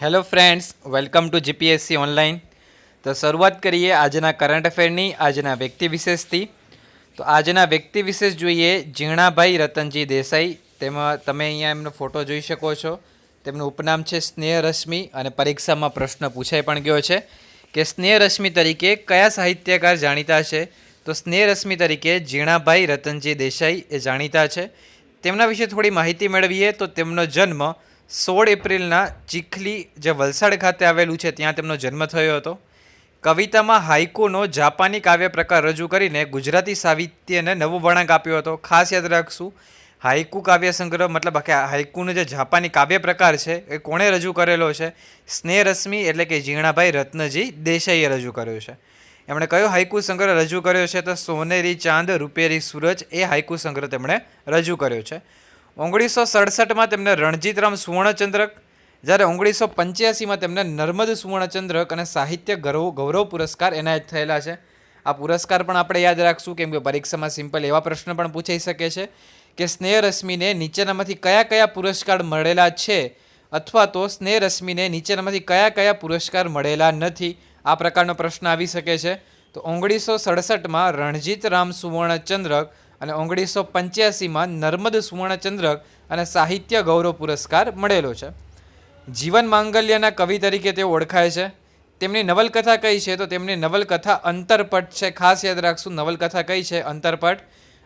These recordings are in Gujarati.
Hello friends, welcome to GPSC online. તો શરૂઆત કરીએ આજના કરંટ અફેરની, આજના વ્યક્તિ વિશેષથી। તો આજના વ્યક્તિ વિશેષ જોઈએ જીણાભાઈ રતનજી દેસાઈ। તેમાં તમે અહીંયા એમનો ફોટો જોઈ શકો છો। તેમનું ઉપનામ છે સ્નેહરશ્મિ અને પરીક્ષામાં પ્રશ્ન પૂછાઈ પણ ગયો છે કે સ્નેહરશ્મિ તરીકે કયા સાહિત્યકાર જાણીતા છે? તો સ્નેહરશ્મિ તરીકે જીણાભાઈ રતનજી દેસાઈ એ જાણીતા છે। તેમના વિશે થોડી માહિતી મેળવીએ તો તેમનો જન્મ 16 એપ્રિલના ચીખલી જે વલસાડ ખાતે આવેલું છે ત્યાં તેમનો જન્મ થયો હતો। કવિતામાં હાઇકુનો જાપાની કાવ્ય પ્રકાર રજૂ કરીને ગુજરાતી સાહિત્યને નવો વળાંક આપ્યો હતો। ખાસ યાદ રાખશું, હાઇકુ કાવ્ય સંગ્રહ મતલબ કે હાઇકુનો જે જાપાની કાવ્ય પ્રકાર છે એ કોણે રજૂ કરેલો છે? સ્નેહરશ્મિ એટલે કે જીણાભાઈ રત્નજી દેસાઈએ રજૂ કર્યો છે। એમણે કયો હાઇકુ સંગ્રહ રજૂ કર્યો છે? તો સોનેરી ચાંદ રૂપેરી સૂરજ એ હાઇકુ સંગ્રહ તેમણે રજૂ કર્યો છે। 1967માં તેમને રણજીતરામ સુવર્ણચંદ્રક, જ્યારે 1985માં તેમને નર્મદ સુવર્ણચંદ્રક અને સાહિત્ય ગૌરવ પુરસ્કાર એનાયત થયેલા છે। આ પુરસ્કાર પણ આપણે યાદ રાખશું કેમ કે પરીક્ષામાં સિમ્પલ એવા પ્રશ્ન પણ પૂછાઈ શકે છે કે સ્નેહરશ્મિને નીચેનામાંથી કયા કયા પુરસ્કાર મળેલા છે, અથવા તો સ્નેહરશ્મિને નીચેનામાંથી કયા કયા પુરસ્કાર મળેલા નથી, આ પ્રકારનો પ્રશ્ન આવી શકે છે। તો 1967માં રણજીતરામ સુવર્ણચંદ્રક અને 1985માં નર્મદ સુવર્ણચંદ્રક અને સાહિત્ય ગૌરવ પુરસ્કાર મળેલો છે। જીવન માંગલ્યના કવિ તરીકે તેઓ ઓળખાય છે। તેમની નવલકથા કઈ છે? તો તેમની નવલકથા અંતરપટ છે। ખાસ યાદ રાખશું, નવલકથા કઈ છે? અંતરપટ।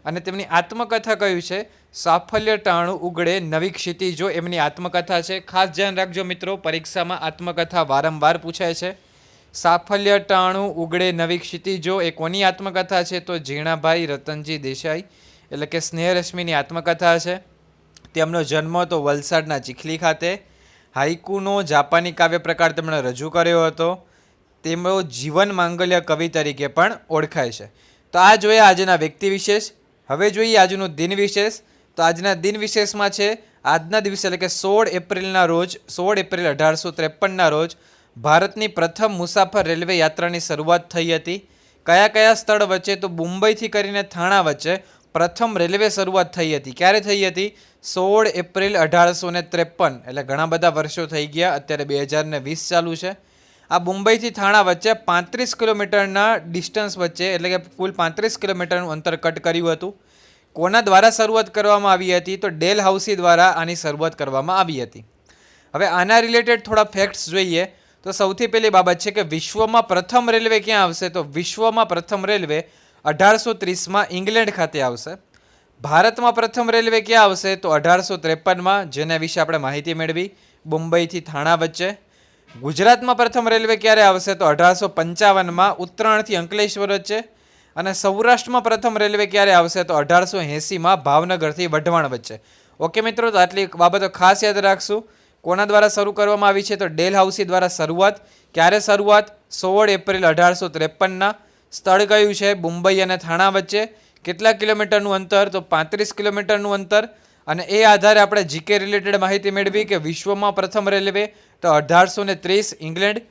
અને તેમની આત્મકથા કયું છે? સાફલ્ય ટાણું ઉગડે નવી ક્ષિતિજો એમની આત્મકથા છે। ખાસ ધ્યાન રાખજો મિત્રો, પરીક્ષામાં આત્મકથા વારંવાર પૂછાય છે। સાફલ્ય ટાણું ઉગડે નવી ક્ષિતિજો એ કોની આત્મકથા છે? તો જીણાભાઈ રતનજી દેસાઈ એટલે કે સ્નેહરશ્મિની આત્મકથા છે। તેમનો જન્મ તો વલસાડના ચીખલી ખાતે। હાઇકુનો જાપાની કાવ્ય પ્રકાર તેમણે રજૂ કર્યો હતો। તેમનો જીવન માંગલ્ય કવિ તરીકે પણ ઓળખાય છે। તો આ જોઈએ આજના વ્યક્તિ વિશેષ। હવે જોઈએ આજનું દિન વિશેષ। તો આજના દિન વિશેષમાં છે આજના દિવસે એટલે કે 16 એપ્રિલના રોજ, 16 એપ્રિલ 1853ના રોજ ભારતની પ્રથમ મુસાફર રેલવે યાત્રાની શરૂઆત થઈ હતી। કયા કયા સ્થળ વચ્ચે? તો મુંબઈથી કરીને થાણા વચ્ચે પ્રથમ રેલવે શરૂઆત થઈ હતી। ક્યારે થઈ હતી? 16 એપ્રિલ 1853, એટલે ઘણા બધા વર્ષો થઈ ગયા, અત્યારે 2020 ચાલુ છે। આ મુંબઈથી થાણા વચ્ચે 35 કિલોમીટરના ડિસ્ટન્સ વચ્ચે એટલે કે કુલ 35 કિલોમીટરનું અંતર કટ કર્યું હતું। કોના દ્વારા શરૂઆત કરવામાં આવી હતી? તો ડેલહાઉસી દ્વારા આની શરૂઆત કરવામાં આવી હતી। હવે આના રિલેટેડ થોડા ફેક્ટ્સ જોઈએ તો સૌથી પહેલી બાબત છે કે વિશ્વમાં પ્રથમ રેલવે ક્યાં આવશે? તો વિશ્વમાં પ્રથમ રેલવે 1830માં ઇંગ્લેન્ડ ખાતે આવશે। ભારતમાં પ્રથમ રેલવે ક્યાં આવશે? તો 1853માં, જેના વિશે આપણે માહિતી મેળવી, મુંબઈથી થાણા વચ્ચે। ગુજરાતમાં પ્રથમ રેલવે ક્યારે આવશે? તો 1855માં ઉત્તરાયણથી અંકલેશ્વર વચ્ચે। અને સૌરાષ્ટ્રમાં પ્રથમ રેલવે ક્યારે આવશે? તો 1880માં ભાવનગરથી વઢવાણ વચ્ચે। ઓકે મિત્રો, તો આટલી બાબતો ખાસ યાદ રાખશું। કોના દ્વારા શરૂ કરવામાં આવી છે? તો ડેલહાઉસી દ્વારા શરૂઆત। ક્યારે શરૂઆત? 16 એપ્રિલ 1853ના। સ્થળ કયું છે? મુંબઈ અને થાણા વચ્ચે। કેટલા કિલોમીટરનું અંતર? તો 35 કિલોમીટરનું અંતર। અને એ આધારે આપણે જીકે રિલેટેડ માહિતી મેળવી કે વિશ્વમાં પ્રથમ રેલવે તો 1830 ઇંગ્લેન્ડ,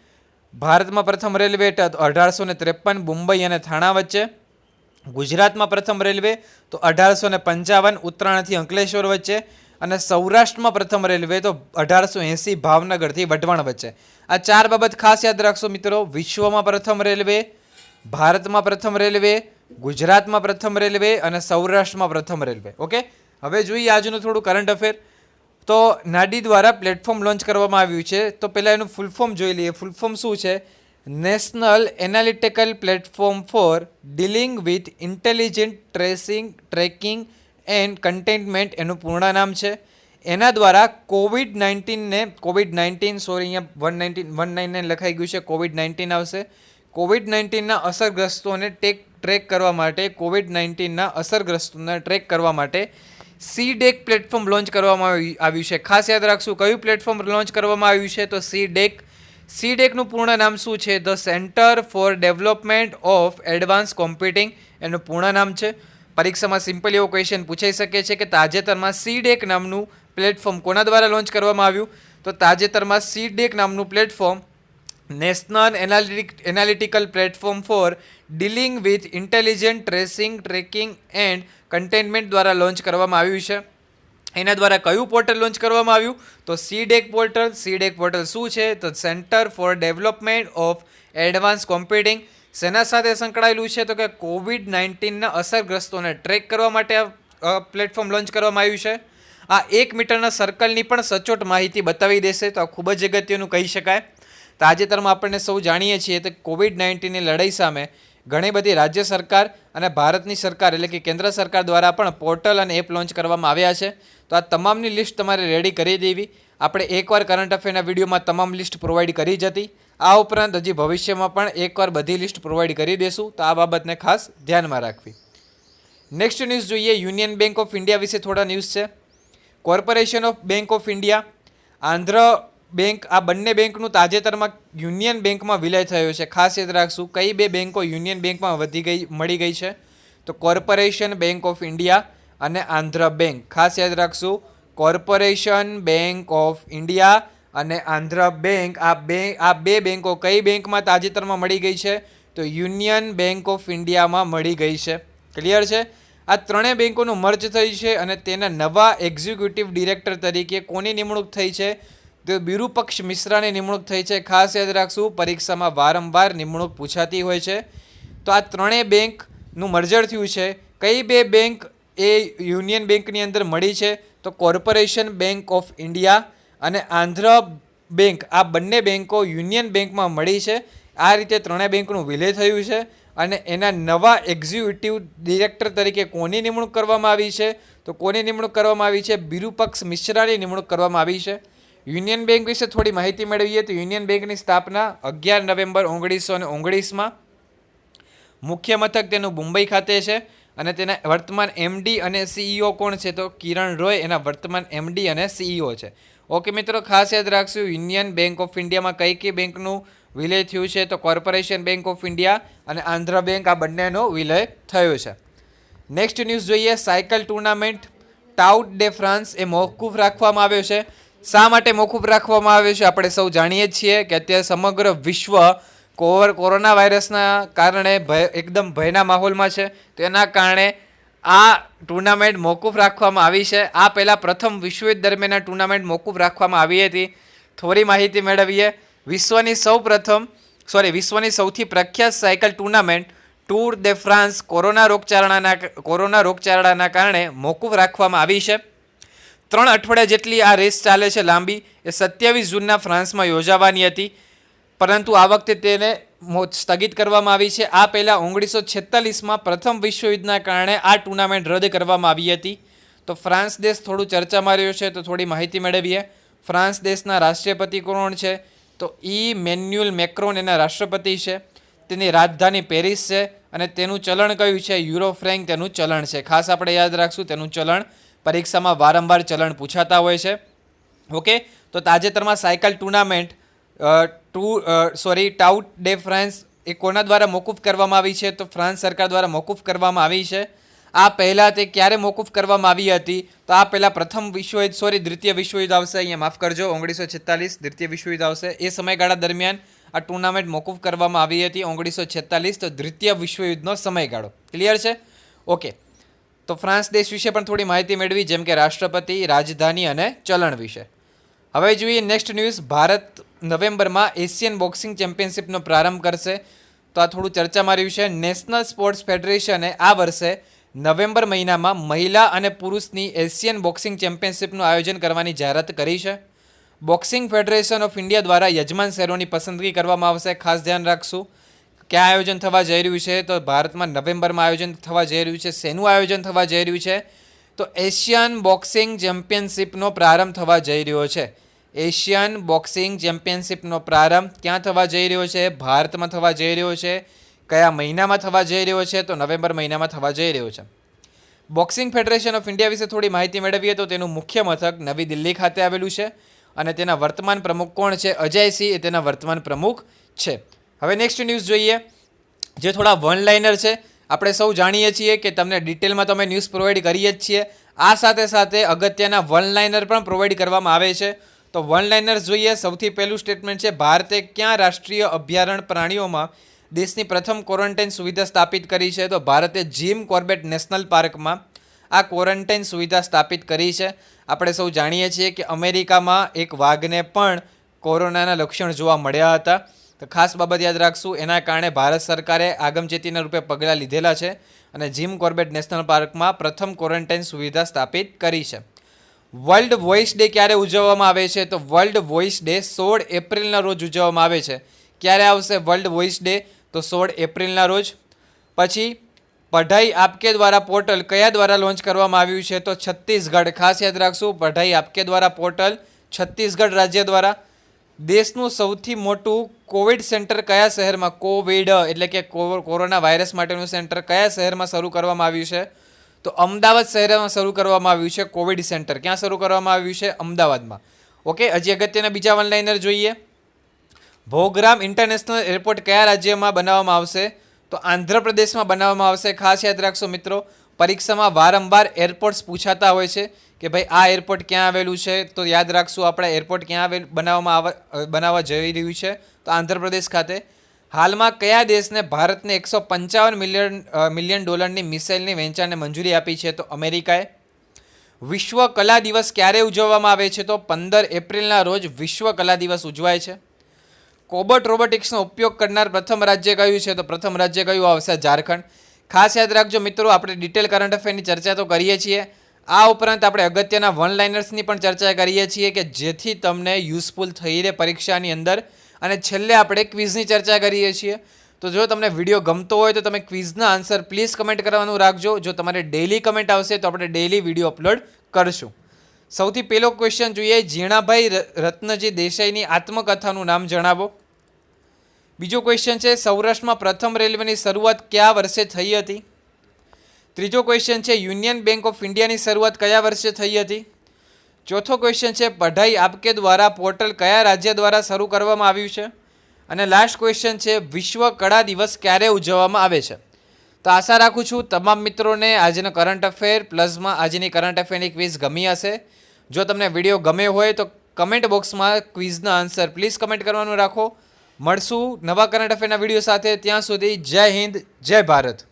ભારતમાં પ્રથમ રેલવે તો 1853 મુંબઈ અને થાણા વચ્ચે, ગુજરાતમાં પ્રથમ રેલવે તો 1855 ઉત્તરાયણથી અંકલેશ્વર વચ્ચે, અને સૌરાષ્ટ્રમાં પ્રથમ રેલવે તો 1880 ભાવનગરથી વઢવાણ વચ્ચે। આ ચાર બાબત ખાસ યાદ રાખશો મિત્રો। વિશ્વમાં પ્રથમ રેલવે, ભારતમાં પ્રથમ રેલવે, ગુજરાતમાં પ્રથમ રેલવે અને સૌરાષ્ટ્રમાં પ્રથમ રેલવે। ઓકે, હવે જોઈએ આજનું થોડું કરંટ અફેર। તો નાડી દ્વારા પ્લેટફોર્મ લોન્ચ કરવામાં આવ્યું છે। તો પહેલાં એનું ફૂલ ફોર્મ જોઈ લઈએ। ફૂલ ફોર્મ શું છે? National analytical platform for dealing with intelligent tracing, tracking and containment એનું પૂર્ણ નામ છે। એના દ્વારા કોવિડ-19 સોરી અહીંયા 199 લખાઈ ગયું છે, કોવિડ-19 આવશે। કોવિડ-19ના અસરગ્રસ્તોને ટ્રેક કરવા માટે, કોવિડ-19ના અસરગ્રસ્તોને ટ્રેક કરવા માટે સીડેક પ્લેટફોર્મ લોન્ચ કરવામાં આવ્યું છે। ખાસ યાદ રાખશું, કયું પ્લેટફોર્મ લોન્ચ કરવામાં આવ્યું છે? તો સીડેક। સીડેકનું પૂર્ણ નામ શું છે? The centre for development of advance computing એનું પૂર્ણ નામ છે। પરીક્ષામાં સિમ્પલ એવો ક્વેશ્ચન પૂછાઈ શકે છે કે તાજેતરમાં સીડેક નામનું પ્લેટફોર્મ કોના દ્વારા લોન્ચ કરવામાં આવ્યું? તો તાજેતરમાં સીડેક નામનું platform national analytical platform for dealing with intelligent tracing, tracking and containment દ્વારા લોન્ચ કરવામાં આવ્યું છે। એના દ્વારા કયું પોર્ટલ લોન્ચ કરવામાં આવ્યું? તો સીડેક પોર્ટલ. સીડેક પોર્ટલ શું છે? તો centre for development of advance computing. શેના સાથે સંકળાયેલું છે? તો કે કોવિડ-19ના અસરગ્રસ્તોને ટ્રેક કરવા માટે આ પ્લેટફોર્મ લોન્ચ કરવામાં આવ્યું છે. આ 1 મીટરના સર્કલની પણ સચોટ માહિતી બતાવી દેશે, તો આ ખૂબ જ અગત્યનું કહી શકાય. તાજેતરમાં આપણને સૌ જાણીએ છીએ તો કોવિડ-19ની લડાઈ સામે ઘણી બધી રાજ્ય સરકાર અને ભારતની સરકાર એટલે કે કેન્દ્ર સરકાર દ્વારા પણ પોર્ટલ અને એપ લોન્ચ કરવામાં આવ્યા છે. તો આ તમામની લિસ્ટ તમારે રેડી કરી દેવી. આપણે એકવાર કરંટ અફેરના વિડીયોમાં તમામ લિસ્ટ પ્રોવાઈડ કરી જ હતી. આ ઉપરાંત હજી ભવિષ્યમાં પણ એકવાર બધી લિસ્ટ પ્રોવાઈડ કરી દેશું, તો આ બાબતને ખાસ ધ્યાનમાં રાખવી. નેક્સ્ટ ન્યૂઝ જોઈએ. યુનિયન બેંક ઓફ ઇન્ડિયા વિશે થોડા ન્યૂઝ છે. Corporation of bank of India, Andhra bank, આ બંને બેંકનું તાજેતરમાં યુનિયન બેંકમાં વિલય થયો છે. ખાસ યાદ રાખશું કઈ બે બેંકો યુનિયન બેંકમાં મળી ગઈ છે? તો કોર્પોરેશન બેંક ઓફ ઇન્ડિયા અને આંધ્ર બેંક. ખાસ યાદ રાખશું કોર્પોરેશન બેંક ઓફ ઇન્ડિયા અને આંધ્ર બેંક, આ બે બેંકો કઈ બેંકમાં તાજેતરમાં મળી ગઈ છે? તો યુનિયન બેંક ઓફ ઇન્ડિયામાં મળી ગઈ છે. ક્લિયર છે? આ ત્રણેય બેંકોનું મર્જ થઈ છે અને તેના નવા એક્ઝિક્યુટિવ ડિરેક્ટર તરીકે કોની નિમણૂક થઈ છે? તો વિરુપક્ષ મિશ્રાની નિમણૂક થઈ છે. ખાસ યાદ રાખશું, પરીક્ષામાં વારંવાર નિમણૂક પૂછાતી હોય છે. તો આ ત્રણેય બેંકનું મર્જર થયું છે. કઈ બે બેંક એ યુનિયન બેંકની અંદર મળી છે? તો કોર્પોરેશન બેંક ઓફ ઇન્ડિયા અને આંધ્ર બેંક, આ બંને બેંકો યુનિયન બેંકમાં મળી છે. આ રીતે ત્રણેય બેંકનું વિલય થયું છે અને એના નવા એક્ઝિક્યુટિવ ડિરેક્ટર તરીકે કોની નિમણૂક કરવામાં આવી છે? તો કોની નિમણૂક કરવામાં આવી છે? વિરુપક્ષ મિશ્રાની નિમણૂક કરવામાં આવી છે. યુનિયન બેંક વિશે થોડી માહિતી મેળવીએ તો યુનિયન બેંકની સ્થાપના 11 નવેમ્બર 1919માં. મુખ્ય મથક તેનું મુંબઈ ખાતે છે અને તેના વર્તમાન એમડી અને સીઈઓ કોણ છે? તો કિરણ રોય એના વર્તમાન એમડી અને સીઈઓ છે. ઓકે મિત્રો, ખાસ યાદ રાખશું યુનિયન બેંક ઓફ ઇન્ડિયામાં કઈ બેંકનું વિલય થયું છે? તો કોર્પોરેશન બેંક ઓફ ઇન્ડિયા અને આંધ્ર બેંક, આ બંનેનો વિલય થયો છે. નેક્સ્ટ ન્યૂઝ જોઈએ. સાયકલ ટુર્નામેન્ટ ટાઉટ ડે ફ્રાન્સ એ મોકૂફ રાખવામાં આવ્યો છે. શા માટે મોકૂફ રાખવામાં આવ્યો છે? આપણે સૌ જાણીએ છીએ કે અત્યારે સમગ્ર વિશ્વ કોરોના વાયરસના કારણે એકદમ ભયના માહોલમાં છે. તો એના કારણે આ ટુર્નામેન્ટ મોકૂફ રાખવામાં આવી છે. આ પહેલાં પ્રથમ વિશ્વયુદ્ધ દરમિયાન આ ટુર્નામેન્ટ મોકૂફ રાખવામાં આવી હતી. થોડી માહિતી મેળવીએ. વિશ્વની સૌથી પ્રખ્યાત સાયકલ ટુર્નામેન્ટ ટૂર દે ફ્રાન્સ કોરોના રોગચાળાના કારણે મોકૂફ રાખવામાં આવી છે. 3 અઠવાડિયા જેટલી આ રેસ ચાલે છે લાંબી. એ 27 જૂનના ફ્રાન્સમાં યોજાવાની હતી, પરંતુ આ વખતે તેને સ્થગિત કરવામાં આવી છે. આ પહેલાં 1946માં પ્રથમ વિશ્વયુદ્ધના કારણે આ ટુર્નામેન્ટ રદ કરવામાં આવી હતી. તો ફ્રાન્સ દેશ થોડું ચર્ચામાં રહ્યો છે, તો થોડી માહિતી મેળવીએ. ફ્રાન્સ દેશના રાષ્ટ્રપતિ કોણ છે? તો મેન્યુઅલ મેક્રોન એના રાષ્ટ્રપતિ છે. તેની રાજધાની પેરિસ છે અને તેનું ચલણ કયું છે? યુરો ફ્રેન્ક તેનું ચલણ છે. ખાસ આપણે યાદ રાખશું તેનું ચલણ. પરીક્ષામાં વારંવાર ચલણ પૂછાતા હોય છે. ઓકે, તો તાજેતરમાં સાયકલ ટુર્નામેન્ટ ટાઉટ ડે ફ્રાન્સ એ કોના દ્વારા મોકૂફ કરવામાં આવી છે? તો ફ્રાન્સ સરકાર દ્વારા મોકૂફ કરવામાં આવી છે. આ પહેલાં તે ક્યારે મોકૂફ કરવામાં આવી હતી? તો આ પહેલાં દ્વિતીય વિશ્વયુદ્ધ આવશે, અહીંયા માફ કરજો, 1946 દ્વિતીય વિશ્વયુદ્ધ આવશે. એ સમયગાળા દરમિયાન આ ટુર્નામેન્ટ મોકૂફ કરવામાં આવી હતી 1946, તો દ્વિતીય વિશ્વયુદ્ધનો સમયગાળો. ક્લિયર છે? ઓકે, તો ફ્રાન્સ દેશ વિશે પણ થોડી માહિતી મેળવી, જેમ કે રાષ્ટ્રપતિ, રાજધાની અને ચલણ વિશે. હવે જોઈએ નેક્સ્ટ ન્યૂઝ. ભારત નવેમ્બરમાં એશિયન બોક્સિંગ ચેમ્પિયનશિપનો પ્રારંભ કરશે. તો આ થોડું ચર્ચામાં રહ્યું છે. નેશનલ સ્પોર્ટ્સ ફેડરેશને આ વર્ષે નવેમ્બર મહિનામાં મહિલા અને પુરુષની એશિયન બોક્સિંગ ચેમ્પિયનશિપનું આયોજન કરવાની જાહેરાત કરી છે. બોક્સિંગ ફેડરેશન ઓફ ઇન્ડિયા દ્વારા યજમાન શહેરોની પસંદગી કરવામાં આવશે. ખાસ ધ્યાન રાખશું ક્યાં આયોજન થવા જઈ રહ્યું છે? તો ભારતમાં નવેમ્બરમાં આયોજન થવા જઈ રહ્યું છે. શેનું આયોજન થવા જઈ રહ્યું છે? તો એશિયન બોક્સિંગ ચેમ્પિયનશિપનો પ્રારંભ થવા જઈ રહ્યો છે. એશિયન બોક્સિંગ ચેમ્પિયનશિપનો પ્રારંભ ક્યાં થવા જઈ રહ્યો છે? ભારતમાં થવા જઈ રહ્યો છે. કયા મહિનામાં થવા જઈ રહ્યો છે? તો નવેમ્બર મહિનામાં થવા જઈ રહ્યો છે. બોક્સિંગ ફેડરેશન ઓફ ઇન્ડિયા વિશે થોડી માહિતી મેળવીએ તો તેનું મુખ્ય મથક નવી દિલ્હી ખાતે આવેલું છે અને તેના વર્તમાન પ્રમુખ કોણ છે? અજયસિંહ એ તેના વર્તમાન પ્રમુખ છે. હવે નેક્સ્ટ ન્યૂઝ જોઈએ, જે થોડા વન લાઇનર છે. આપણે સૌ જાણીએ છીએ કે તમને ડિટેલમાં તમે ન્યૂઝ પ્રોવાઈડ કરીએ જ છીએ. આ સાથે અગત્યના વન લાઇનર પણ પ્રોવાઈડ કરવામાં આવે છે. તો વન લાઇનર જોઈએ. સૌથી પહેલું સ્ટેટમેન્ટ છે, ભારતે ક્યાં રાષ્ટ્રીય અભયારણ્ય પ્રાણીઓમાં દેશની પ્રથમ ક્વોરન્ટાઇન સુવિધા સ્થાપિત કરી છે? તો ભારતે જીમ કોર્બેટ નેશનલ પાર્કમાં આ ક્વોરન્ટાઇન સુવિધા સ્થાપિત કરી છે. આપણે સૌ જાણીએ છીએ કે અમેરિકામાં એક વાઘને પણ કોરોનાના લક્ષણ જોવા મળ્યા હતા. તો ખાસ બાબત યાદ રાખશું. એના કારણે ભારત સરકારે આગમચેતીના રૂપે પગલાં લીધેલા છે અને જીમ કોર્બેટ નેશનલ પાર્કમાં પ્રથમ ક્વોરન્ટાઇન સુવિધા સ્થાપિત કરી છે. વર્લ્ડ વોઇસ ડે ક્યારે ઉજવવામાં આવે છે? તો વર્લ્ડ વોઇસ ડે 16 એપ્રિલના રોજ ઉજવવામાં આવે છે. ક્યારે આવશે વર્લ્ડ વોઇસ ડે? તો 16 એપ્રિલના રોજ. પછી પઢાઈ આપકે દ્વારા પોર્ટલ કયા દ્વારા લોન્ચ કરવામાં આવ્યું છે? તો છત્તીસગઢ. ખાસ યાદ રાખશું, પઢાઈ આપકે દ્વારા પોર્ટલ છત્તીસગઢ રાજ્ય દ્વારા. દેશનું સૌથી મોટું કોવિડ સેન્ટર કયા શહેરમાં? કોવિડ એટલે કે કોરોના વાયરસ માટેનું સેન્ટર કયા શહેરમાં શરૂ કરવામાં આવ્યું છે? તો અમદાવાદ શહેરમાં શરૂ કરવામાં આવ્યું છે કોવિડ સેન્ટર. ક્યાં શરૂ કરવામાં આવ્યું છે? અમદાવાદમાં. ઓકે, હજી અગત્યના બીજા વનલાઇનર જોઈએ. ભોગરામ ઇન્ટરનેશનલ એરપોર્ટ કયા રાજ્યમાં બનાવવામાં આવશે? તો આંધ્રપ્રદેશમાં બનાવવામાં આવશે. ખાસ યાદ રાખશો મિત્રો, પરીક્ષામાં વારંવાર એરપોર્ટ્સ પૂછાતા હોય છે કે ભાઈ આ એરપોર્ટ ક્યાં આવેલું છે. તો યાદ રાખશું આપણે એરપોર્ટ ક્યાં બનાવવા જઈ રહ્યું છે? તો આંધ્રપ્રદેશ ખાતે. હાલમાં કયા દેશને ભારતને $155 મિલિયન મિસાઇલની વેચાણને મંજૂરી આપી છે? તો અમેરિકાએ. વિશ્વ કલા દિવસ ક્યારે ઉજવવામાં આવે છે? તો 15 એપ્રિલના રોજ વિશ્વ કલા દિવસ ઉજવાય છે. કોબોટ રોબોટિક્સનો ઉપયોગ કરનાર પ્રથમ રાજ્ય કયું છે? તો પ્રથમ રાજ્ય કયું આવશે? ઝારખંડ. ખાસ યાદ રાખજો મિત્રો, આપણે ડિટેલ કરંટ અફેરની ચર્ચા તો કરીએ છીએ. આ ઉપરાંત આપણે અગત્યના વન લાઇનર્સની પણ ચર્ચા કરીએ છીએ કે જેથી તમને યુઝફુલ થઈ રહે પરીક્ષાની અંદર. અને છેલ્લે આપણે ક્વિઝની ચર્ચા કરીએ છીએ. તો જો તમને વિડીયો ગમતો હોય તો તમે ક્વિઝના આન્સર પ્લીઝ કમેન્ટ કરવાનું રાખજો. જો તમારે ડેઇલી કમેન્ટ આવશે તો આપણે ડેઇલી વિડીયો અપલોડ કરશું. સૌથી પહેલો ક્વેશ્ચન જોઈએ. ઝીણાભાઈ રત્નજી દેસાઈની આત્મકથાનું નામ જણાવો. બીજો ક્વેશ્ચન છે સૌરાષ્ટ્રમાં પ્રથમ રેલવેની શરૂઆત કયા વર્ષે થઈ હતી? ત્રીજો ક્વેશ્ચન છે યુનિયન બેંક ઓફ ઇન્ડિયાની શરૂઆત કયા વર્ષે થઈ હતી? ચોથો ક્વેશ્ચન છે પઢાઈ આપકે દ્વારા પોર્ટલ કયા રાજ્ય દ્વારા શરૂ કરવામાં આવ્યું છે? અને લાસ્ટ ક્વેશ્ચન છે વિશ્વ કળા દિવસ ક્યારે ઉજવવામાં આવે છે? તો આશા રાખું છું તમામ મિત્રોને આજનો કરંટ અફેર પ્લસમાં આજની કરંટ અફેરની ક્વિઝ ગમી હશે. જો તમને વિડીયો ગમે હોય તો કમેન્ટ બોક્સમાં ક્વિઝના આન્સર પ્લીઝ કમેન્ટ કરવાનું રાખો. મળશું નવા કરંટ અફેરના વિડીયો સાથે. ત્યાં સુધી જય હિન્દ, જય ભારત.